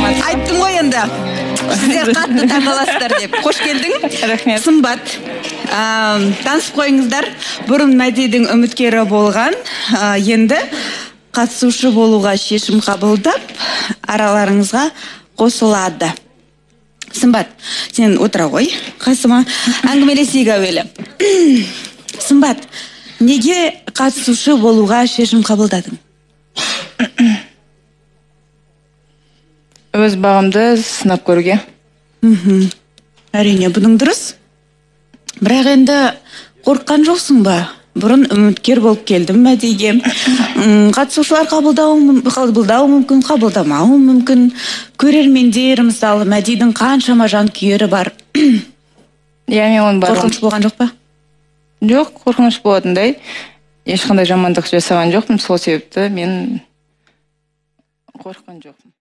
Айттым ғой енді. Сіздер қатты таңғаласыздар деп. Қош келдің. Рахмет. Сымбат. Танысып қойыңыздар. Бұрын Мәдидің үміткері болған, енді қатысушы болуға шешім қабылдап, араларыңызға қосылады. Сымбат, сен отыра ғой, қасыма. Әңгімелесейік әуелі. Сымбат, неге қатысушы болуға шешім қабылдадың? Өз бағымды сынап көруге. Әрине, бұның дұрыс. Бірақ енді қорыққан жоқсың ба? Бұрын үміткер болып келдім Мәдиге. Қатысушылар қабылдауы мүмкін, қабылдамауы мүмкін. Көрермендер, мысалы, Мәдидің қаншама жанкүйері бар. Мен оның барлығын. Қорқыныш болған жоқ па? Жоқ, қорқыныш болатындай. Ешқандай жамандық жасаған жоқпын, сол себепті мен қорыққан жоқпын.